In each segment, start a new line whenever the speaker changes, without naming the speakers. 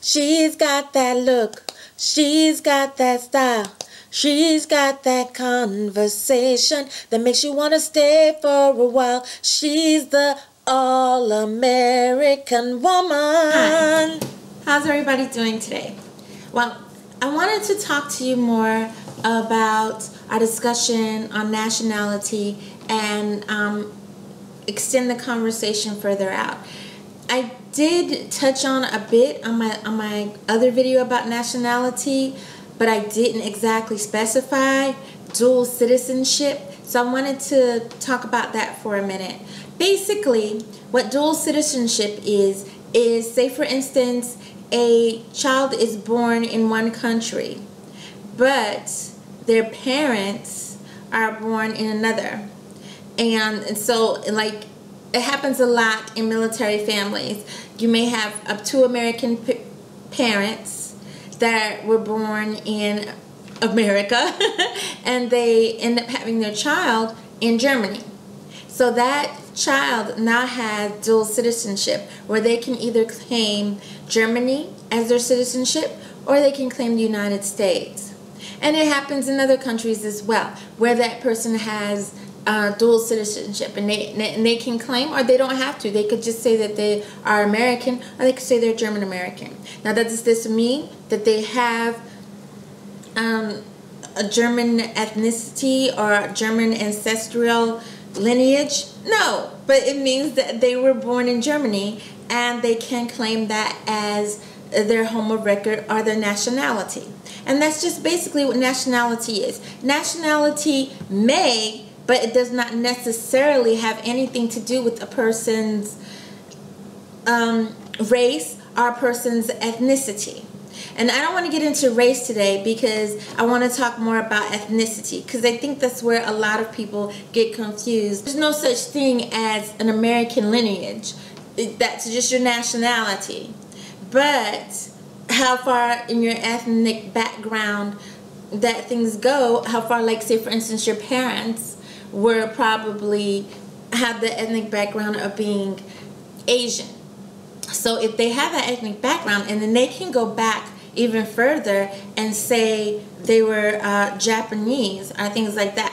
She's got that look, she's got that style, she's got that conversation that makes you want to stay for a while. She's the all-American woman.
Hi, how's everybody doing today? Well, I wanted to talk to you more about our discussion on nationality and extend the conversation further out. I did touch on a bit on my other video about nationality, but I didn't exactly specify dual citizenship, so I wanted to talk about that for a minute. Basically, what dual citizenship is say for instance, a child is born in one country, but their parents are born in another. And so, like, it happens a lot in military families. You may have up to American parents that were born in America and they end up having their child in Germany. So that child now has dual citizenship, where they can either claim Germany as their citizenship or they can claim the United States. And it happens in other countries as well, where that person has dual citizenship, and they can claim, or they don't have to. They could just say that they are American, or they could say they're German American. Now, does this mean that they have a German ethnicity or German ancestral lineage? No, but it means that they were born in Germany and they can claim that as their home of record or their nationality. And that's just basically what nationality is. Nationality may, but it does not necessarily have anything to do with a person's race or a person's ethnicity. And I don't want to get into race today because I want to talk more about ethnicity, because I think that's where a lot of people get confused. There's no such thing as an American lineage. That's just your nationality. But how far in your ethnic background that things go, how far, like, say for instance, your parents were probably have the ethnic background of being Asian. So if they have that ethnic background, and then they can go back even further and say they were Japanese or things like that.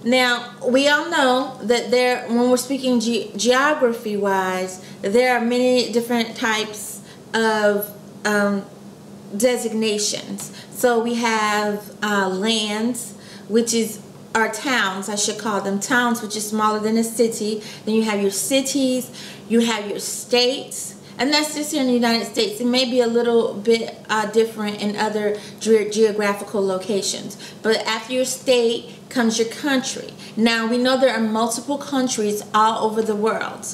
Now, we all know that when we're speaking geography wise, there are many different types of designations. So we have lands, which is our towns, I should call them towns, which is smaller than a city. Then you have your cities, you have your states, and that's just here in the United States. It may be a little bit different in other geographical locations. But after your state comes your country. Now, we know there are multiple countries all over the world.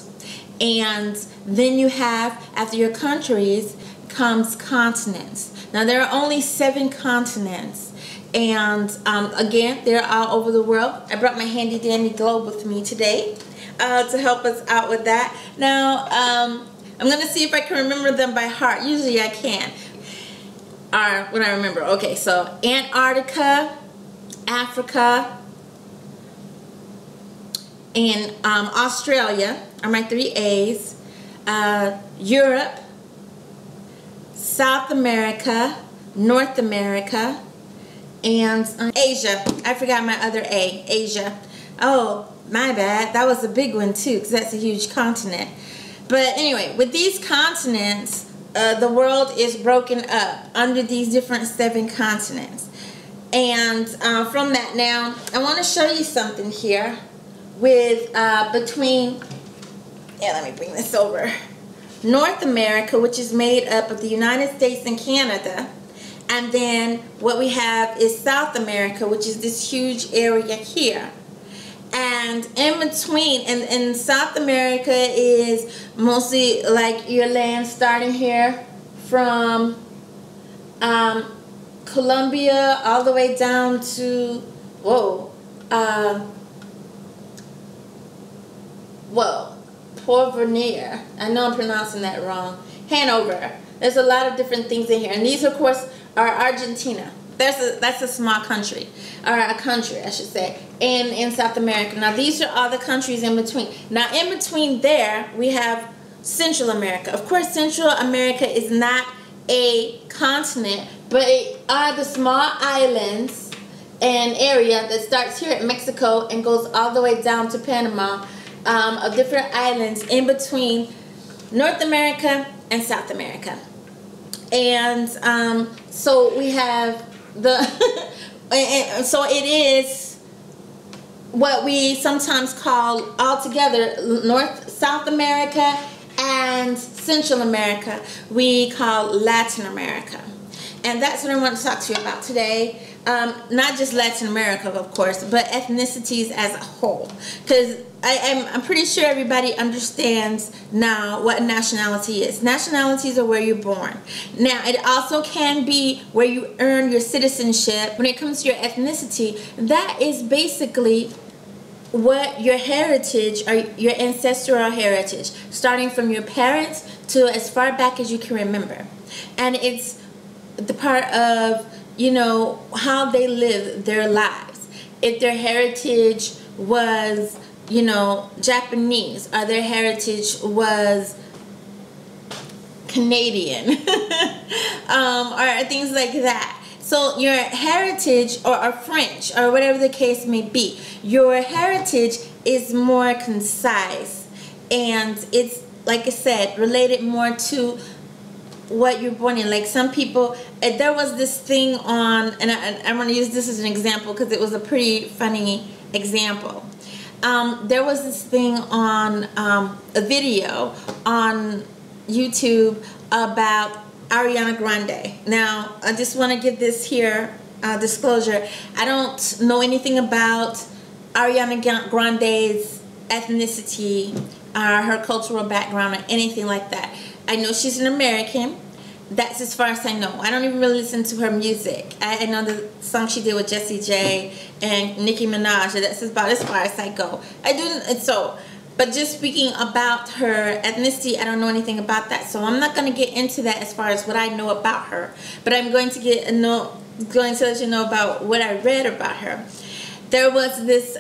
And then you have, after your countries, comes continents. Now, there are only 7 continents. And again, they're all over the world. I brought my handy dandy globe with me today to help us out with that. Now, I'm going to see if I can remember them by heart. Usually I can. When I remember. Okay, so Antarctica, Africa, and Australia are my 3 A's. Europe, South America, North America, and Asia. I forgot my other A, Asia. Oh, my bad. That was a big one too, because that's a huge continent. But anyway, with these continents, the world is broken up under these different 7 continents. And from that, now, I want to show you something here with between, let me bring this over. North America, which is made up of the United States and Canada. And then what we have is South America, which is this huge area here. And in between, and South America is mostly like your land starting here from Colombia all the way down to, Porvenir. I know I'm pronouncing that wrong. Hanover. There's a lot of different things in here. And these, of course, are Argentina. That's a small country, or a country, I should say, in South America. Now, these are all the countries in between. Now, in between there, we have Central America. Of course, Central America is not a continent, but it are the small islands and area that starts here at Mexico and goes all the way down to Panama, of different islands in between North America and South America. And so we have the and so it is what we sometimes call altogether South America and Central America we call Latin America. And that's what I want to talk to you about today. Not just Latin America, of course, but ethnicities as a whole. Because I'm pretty sure everybody understands now what nationality is. Nationalities are where you're born. Now, it also can be where you earn your citizenship. When it comes to your ethnicity, that is basically what your heritage or your ancestral heritage, starting from your parents to as far back as you can remember. And it's the part of, you know, how they live their lives. If their heritage was, you know, Japanese, or their heritage was Canadian, or things like that. So your heritage, or French, or whatever the case may be, your heritage is more concise, and it's, like I said, related more to what you're born in. Like some people, there was this thing on, and I'm going to use this as an example because it was a pretty funny example. There was this thing on a video on YouTube about Ariana Grande. Now, I just want to give this here disclosure. I don't know anything about Ariana Grande's ethnicity, her cultural background, or anything like that. I know she's an American. That's as far as I know. I don't even really listen to her music. I know the song she did with Jessie J and Nicki Minaj. That's about as far as I go. But just speaking about her ethnicity, I don't know anything about that. So I'm not going to get into that as far as what I know about her. But I'm going to let you know about what I read about her. There was this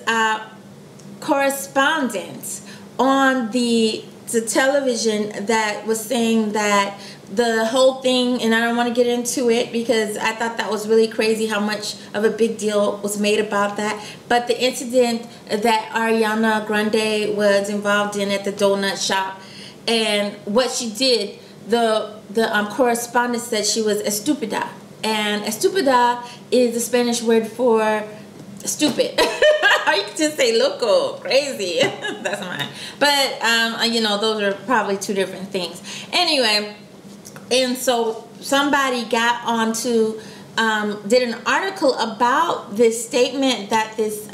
correspondent on the television that was saying that the whole thing, and I don't want to get into it because I thought that was really crazy how much of a big deal was made about that, but the incident that Ariana Grande was involved in at the donut shop, and what she did, the correspondent said she was estúpida, and estúpida is the Spanish word for stupid. Or you can just say loco, crazy. That's mine. But, you know, those are probably two different things. Anyway, and so somebody got onto, did an article about this statement that this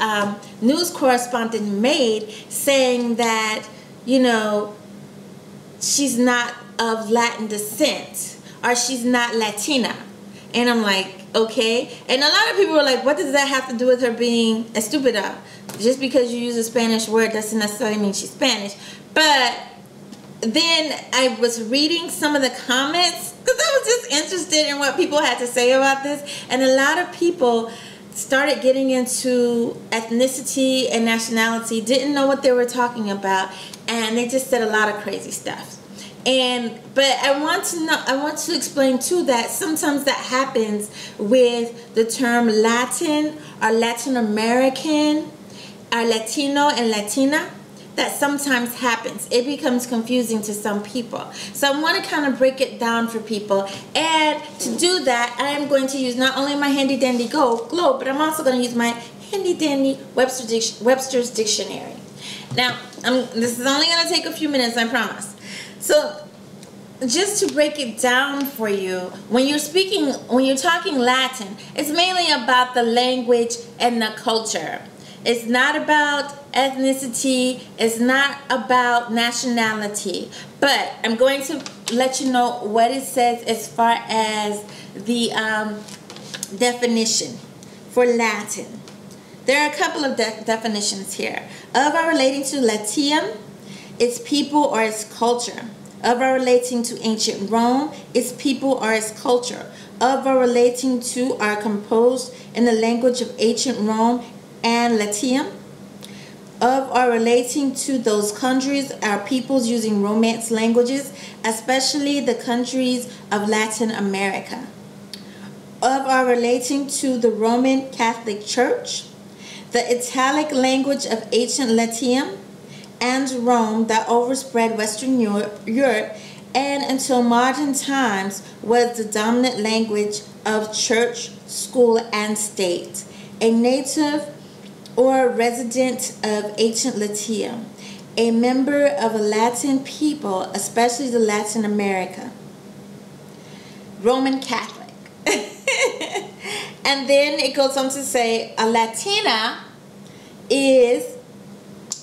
news correspondent made, saying that, you know, she's not of Latin descent, or she's not Latina. And I'm like, okay. And a lot of people were like, what does that have to do with her being estúpida? Just because you use a Spanish word doesn't necessarily mean she's Spanish. But then I was reading some of the comments because I was just interested in what people had to say about this. And a lot of people started getting into ethnicity and nationality, didn't know what they were talking about, and they just said a lot of crazy stuff. But I want to explain too that sometimes that happens with the term Latin or Latin American or Latino and Latina. That sometimes happens. It becomes confusing to some people. So I want to kind of break it down for people. And to do that, I am going to use not only my handy dandy globe, but I'm also going to use my handy dandy Webster's Dictionary. Now, this is only going to take a few minutes, I promise. So, just to break it down for you, when you're talking Latin, it's mainly about the language and the culture. It's not about ethnicity. It's not about nationality. But I'm going to let you know what it says as far as the definition for Latin. There are a couple of definitions here. Of or relating to Latium, its people or its culture. Of or relating to ancient Rome, its people or its culture. Of or relating to are composed in the language of ancient Rome and Latium. of or relating to those countries are peoples using Romance languages, especially the countries of Latin America. Of or relating to the Roman Catholic Church, the Italic language of ancient Latium and Rome that overspread Western Europe and until modern times was the dominant language of church, school, and state. A native or resident of ancient Latium, a member of a Latin people, especially the Latin America. Roman Catholic. And then it goes on to say a Latina is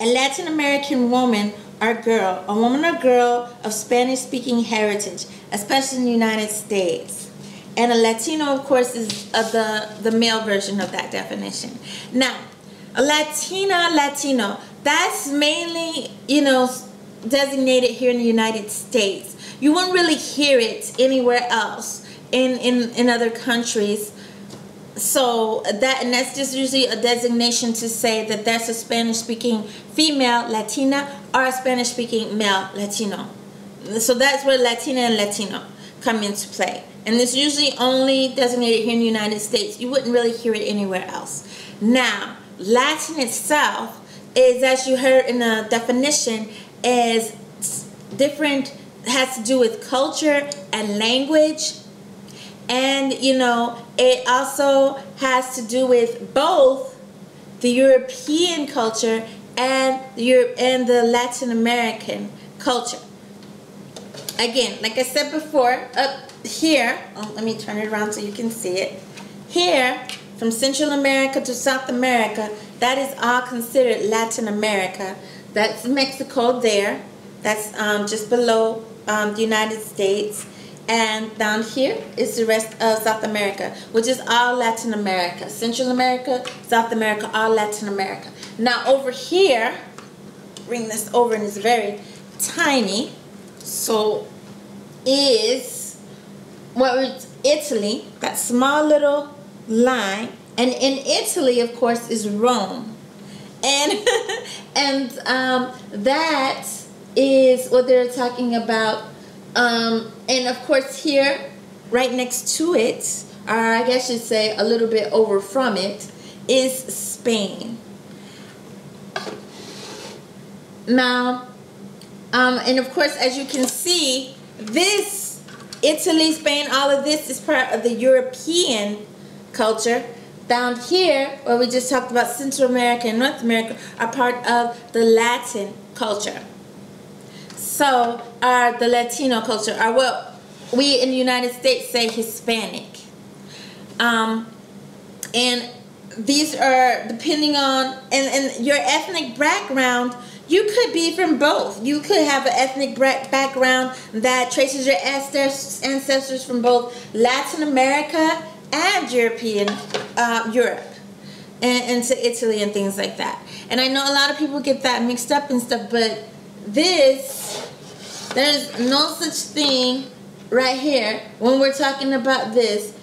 a Latin American woman or girl, a woman or girl of Spanish-speaking heritage, especially in the United States. And a Latino, of course, is the male version of that definition. Now, a Latina, Latino, that's mainly, designated here in the United States. You won't really hear it anywhere else in other countries. So that's just usually a designation to say that that's a Spanish-speaking female Latina or a Spanish-speaking male Latino. So that's where Latina and Latino come into play. And it's usually only designated here in the United States. You wouldn't really hear it anywhere else. Now, Latin itself is, as you heard in the definition, is different, has to do with culture and language. And, it also has to do with both the European culture and the Latin American culture. Again, like I said before, up here, let me turn it around so you can see it. Here, from Central America to South America, that is all considered Latin America. That's Mexico there. That's just below the United States. And down here is the rest of South America, which is all Latin America. Central America, South America, all Latin America. Now over here, bring this over, and it's very tiny. So is Italy, that small little line. And in Italy, of course, is Rome. And that is what they're talking about. And of course here, right next to it, or I guess you'd say a little bit over from it, is Spain. Now, and of course, as you can see, this, Italy, Spain, all of this is part of the European culture. Down here, where we just talked about Central America and North America, are part of the Latin culture. So, are the Latino culture, are what we in the United States say Hispanic. And these are depending on, and your ethnic background, you could be from both. You could have an ethnic background that traces your ancestors from both Latin America and Europe, and to Italy and things like that. And I know a lot of people get that mixed up and stuff, but there's no such thing right here when we're talking about this.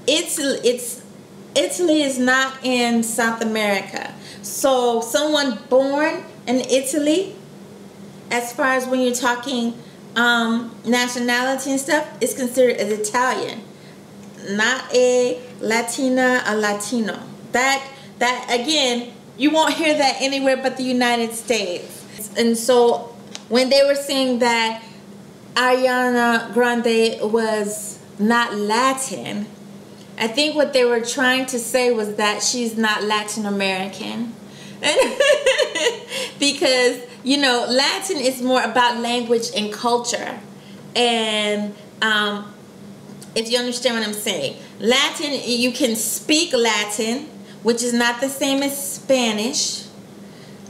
Italy is not in South America. So someone born in Italy, as far as when you're talking nationality and stuff, is considered as Italian, not a Latina, a Latino. That again, you won't hear that anywhere but the United States. And so when they were saying that Ariana Grande was not Latin, I think what they were trying to say was that she's not Latin American. Because, Latin is more about language and culture. And if you understand what I'm saying, Latin, you can speak Latin, which is not the same as Spanish.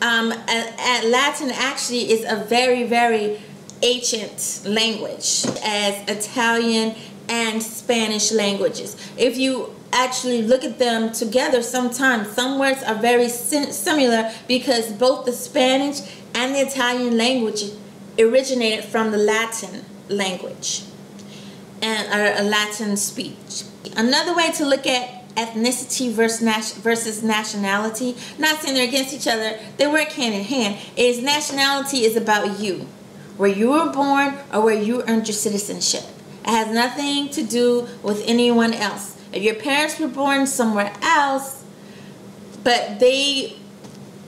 Latin actually is a very, very ancient language, as Italian and Spanish languages. If you actually look at them together, sometimes some words are very similar, because both the Spanish and the Italian language originated from the Latin language and a Latin speech. Another way to look at ethnicity versus nationality. Not saying they're against each other. They work hand in hand. Nationality is about you, where you were born or where you earned your citizenship. It has nothing to do with anyone else. If your parents were born somewhere else, but you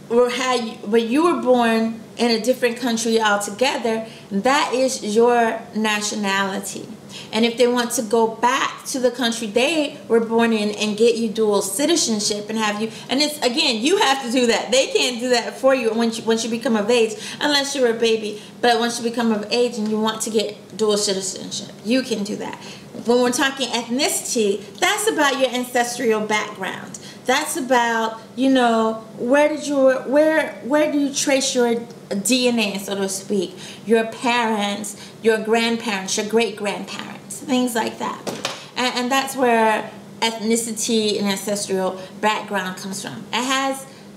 were born in a different country altogether, that is your nationality. And if they want to go back to the country they were born in and get you dual citizenship and have you, and it's, again, you have to do that. They can't do that for you once you become of age, unless you're a baby. But once you become of age and you want to get dual citizenship, you can do that. When we're talking ethnicity, that's about your ancestral background. That's about, where do you trace your DNA, so to speak, your parents, your grandparents, your great-grandparents, things like that. And that's where ethnicity and ancestral background comes from.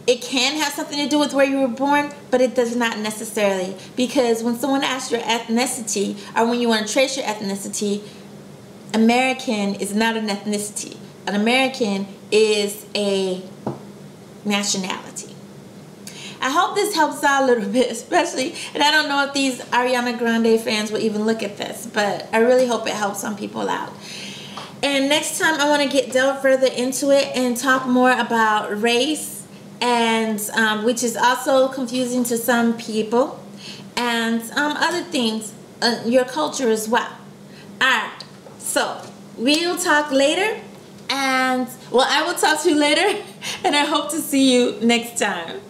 It can have something to do with where you were born, but it does not necessarily, because when someone asks your ethnicity, or when you want to trace your ethnicity, American is not an ethnicity. An American is a nationality. I hope this helps out a little bit, especially, and I don't know if these Ariana Grande fans will even look at this, but I really hope it helps some people out. And next time I want to delve further into it and talk more about race, and which is also confusing to some people, and other things, your culture as well. Alright, so we'll talk later, and, well, I will talk to you later, and I hope to see you next time.